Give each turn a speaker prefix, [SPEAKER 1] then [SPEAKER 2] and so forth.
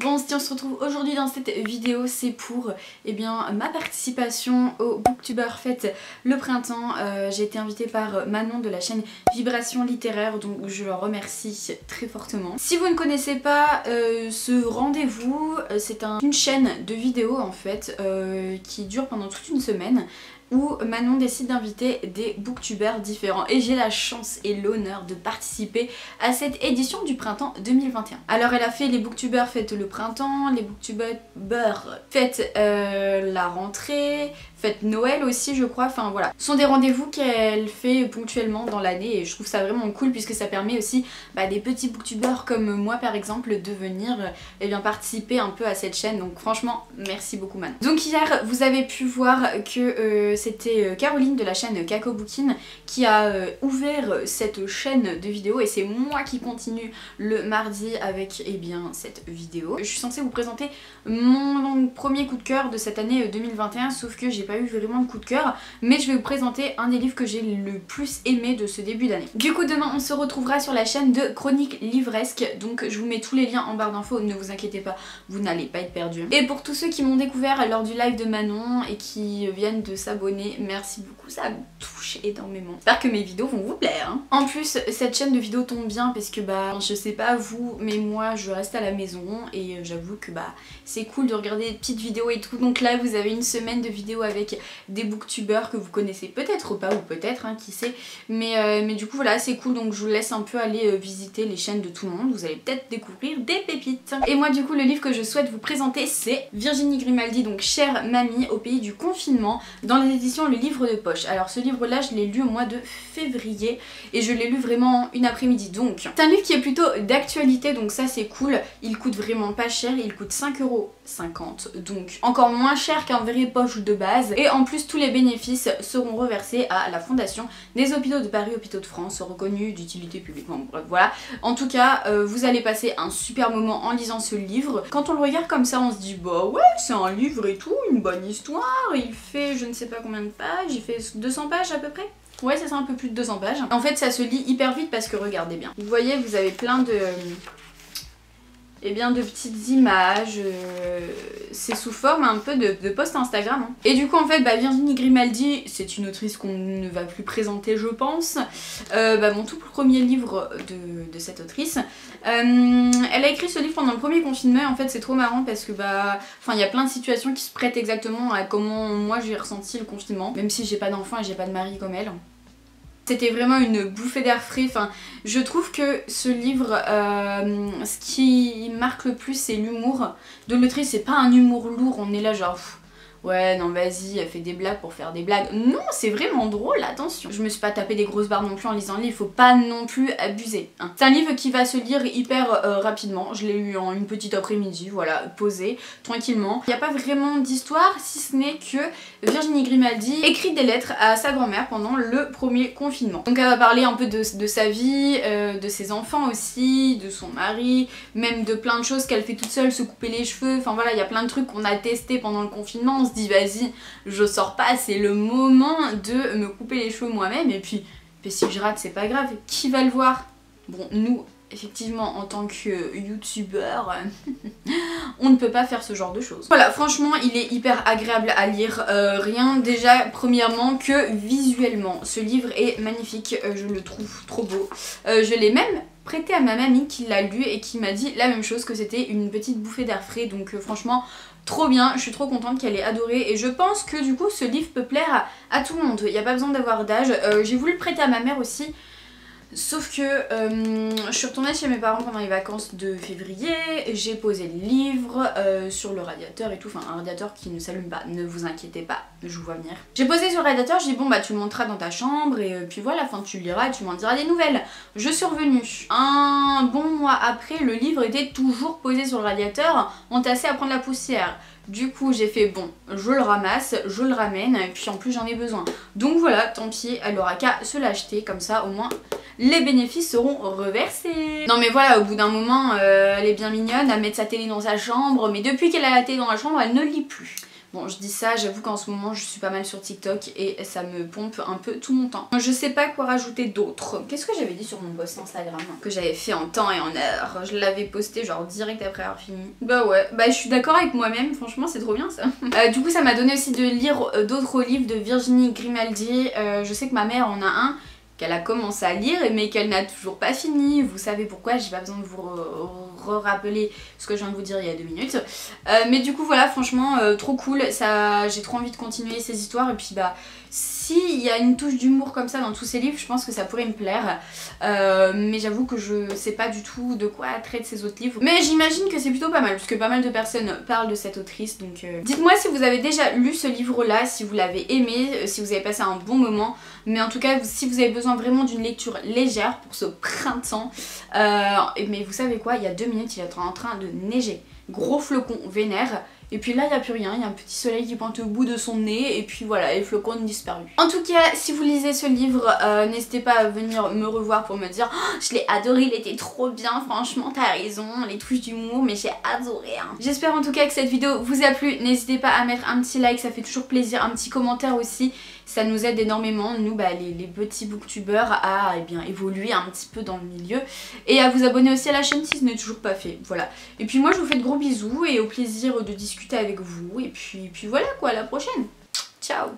[SPEAKER 1] Bon, si on se retrouve aujourd'hui dans cette vidéo, c'est pour ma participation au Booktuber Fête le printemps. J'ai été invitée par Manon de la chaîne Vibration Littéraire, donc je leur remercie très fortement. Si vous ne connaissez pas ce rendez-vous, c'est une chaîne de vidéos en fait qui dure pendant toute une semaine, où Manon décide d'inviter des booktubers différents et j'ai la chance et l'honneur de participer à cette édition du printemps 2021. Alors elle a fait les booktubers fêtent le printemps, les booktubers fêtent la rentrée, fête Noël aussi je crois, enfin voilà. Ce sont des rendez-vous qu'elle fait ponctuellement dans l'année et je trouve ça vraiment cool puisque ça permet aussi des petits booktubers comme moi par exemple de venir participer un peu à cette chaîne, donc franchement merci beaucoup Manon. Donc hier vous avez pu voir que c'était Caroline de la chaîne Kako Bookin qui a ouvert cette chaîne de vidéos et c'est moi qui continue le mardi avec cette vidéo. Je suis censée vous présenter mon premier coup de cœur de cette année 2021, sauf que j'ai pas eu vraiment de coup de cœur, mais je vais vous présenter un des livres que j'ai le plus aimé de ce début d'année. Du coup demain on se retrouvera sur la chaîne de Chroniques Livresques, donc je vous mets tous les liens en barre d'infos, ne vous inquiétez pas, vous n'allez pas être perdus. Et pour tous ceux qui m'ont découvert lors du live de Manon et qui viennent de s'abonner, merci beaucoup, ça me touche énormément. J'espère que mes vidéos vont vous plaire hein. En plus cette chaîne de vidéos tombe bien parce que je sais pas vous, mais moi je reste à la maison et j'avoue que c'est cool de regarder des petites vidéos et tout. Donc là vous avez une semaine de vidéos avec des booktubers que vous connaissez peut-être pas ou peut-être hein, qui sait, mais du coup voilà c'est cool, donc je vous laisse un peu aller visiter les chaînes de tout le monde, vous allez peut-être découvrir des pépites. Et moi du coup le livre que je souhaite vous présenter c'est Virginie Grimaldi, donc Chère Mamie au pays du confinement, dans les éditions Le Livre de Poche. Alors ce livre là je l'ai lu au mois de février et je l'ai lu vraiment une après-midi, donc c'est un livre qui est plutôt d'actualité, donc ça c'est cool. Il coûte vraiment pas cher, il coûte 5,50 €, donc encore moins cher qu'un vrai poche de base, et en plus tous les bénéfices seront reversés à la fondation des hôpitaux de Paris, hôpitaux de France reconnus d'utilité publique. Bon, bref, voilà, en tout cas vous allez passer un super moment en lisant ce livre. Quand on le regarde comme ça on se dit bah ouais c'est un livre et tout, une bonne histoire, il fait je ne sais pas combien de pages, il fait 200 pages à peu près. Ouais c'est ça, un peu plus de 200 pages. En fait ça se lit hyper vite parce que regardez bien. Vous voyez vous avez plein de de petites images, c'est sous forme un peu de post Instagram hein. Et du coup en fait Virginie Grimaldi c'est une autrice qu'on ne va plus présenter je pense, mon tout premier livre de cette autrice. Elle a écrit ce livre pendant le premier confinement, en fait c'est trop marrant parce que il y a plein de situations qui se prêtent exactement à comment moi j'ai ressenti le confinement, même si j'ai pas d'enfant et j'ai pas de mari comme elle. C'était vraiment une bouffée d'air frais, je trouve que ce livre, ce qui marque le plus c'est l'humour de l'autrice, c'est pas un humour lourd, on est là genre ouais non vas-y elle fait des blagues pour faire des blagues, non c'est vraiment drôle, attention. Je me suis pas tapé des grosses barres non plus en lisant le livre, faut pas non plus abuser hein. C'est un livre qui va se lire hyper rapidement, je l'ai lu en une petite après-midi, voilà, posé, tranquillement. Il n'y a pas vraiment d'histoire si ce n'est que Virginie Grimaldi écrit des lettres à sa grand-mère pendant le premier confinement. Donc elle va parler un peu de sa vie, de ses enfants aussi, de son mari, même de plein de choses qu'elle fait toute seule, se couper les cheveux, enfin voilà il y a plein de trucs qu'on a testé pendant le confinement. On se dit vas-y je sors pas, c'est le moment de me couper les cheveux moi-même et puis si je rate c'est pas grave, qui va le voir? Bon nous effectivement en tant que youtubeur on ne peut pas faire ce genre de choses. Voilà franchement il est hyper agréable à lire, rien déjà premièrement que visuellement ce livre est magnifique, je le trouve trop beau, je l'ai même prêté à ma mamie qui l'a lu et qui m'a dit la même chose, que c'était une petite bouffée d'air frais, donc franchement trop bien, je suis trop contente qu'elle ait adoré et je pense que du coup ce livre peut plaire à tout le monde, il n'y a pas besoin d'avoir d'âge. J'ai voulu le prêter à ma mère aussi, sauf que je suis retournée chez mes parents pendant les vacances de février, j'ai posé le livre sur le radiateur et tout, enfin un radiateur qui ne s'allume pas, ne vous inquiétez pas, je vous vois venir. J'ai posé sur le radiateur, j'ai dit bon tu le monteras dans ta chambre et puis voilà, tu le liras et tu m'en diras des nouvelles. Je suis revenue, un bon mois après le livre était toujours posé sur le radiateur, entassé à prendre la poussière. Du coup j'ai fait bon, je le ramasse, je le ramène, et puis en plus j'en ai besoin. Donc voilà, tant pis, elle aura qu'à se l'acheter, comme ça au moins les bénéfices seront reversés. Non mais voilà, au bout d'un moment, elle est bien mignonne à mettre sa télé dans sa chambre, mais depuis qu'elle a la télé dans la chambre, elle ne lit plus. Bon, je dis ça, j'avoue qu'en ce moment je suis pas mal sur TikTok et ça me pompe un peu tout mon temps. Je sais pas quoi rajouter d'autre. Qu'est-ce que j'avais dit sur mon post Instagram que j'avais fait en temps et en heure? Je l'avais posté genre direct après avoir fini. Bah ouais, bah je suis d'accord avec moi-même, franchement c'est trop bien ça. Du coup ça m'a donné aussi de lire d'autres livres de Virginie Grimaldi. Je sais que ma mère en a un qu'elle a commencé à lire mais qu'elle n'a toujours pas fini. Vous savez pourquoi, j'ai pas besoin de vous rappeler ce que je viens de vous dire il y a 2 minutes. Mais du coup voilà, franchement trop cool, j'ai trop envie de continuer ces histoires et puis bah s'il y a une touche d'humour comme ça dans tous ces livres, je pense que ça pourrait me plaire. Mais j'avoue que je sais pas du tout de quoi traitent ces autres livres. Mais j'imagine que c'est plutôt pas mal, parce que pas mal de personnes parlent de cette autrice. Donc dites-moi si vous avez déjà lu ce livre-là, si vous l'avez aimé, si vous avez passé un bon moment. Mais en tout cas, si vous avez besoin vraiment d'une lecture légère pour ce printemps. Mais vous savez quoi, il y a 2 minutes, il est en train de neiger. Gros flocons vénère. Et puis là il n'y a plus rien, il y a un petit soleil qui pointe au bout de son nez et puis voilà, les flocons ont disparu. En tout cas, si vous lisez ce livre, n'hésitez pas à venir me revoir pour me dire oh, je l'ai adoré, il était trop bien, franchement t'as raison, les touches d'humour, mais j'ai adoré hein. J'espère en tout cas que cette vidéo vous a plu, n'hésitez pas à mettre un petit like, ça fait toujours plaisir, un petit commentaire aussi, ça nous aide énormément, nous bah, les petits booktubeurs à bien, évoluer un petit peu dans le milieu et à vous abonner aussi à la chaîne si ce n'est toujours pas fait, voilà. Et puis moi je vous fais de gros bisous et au plaisir de discuter avec vous et puis voilà quoi, à la prochaine. Ciao.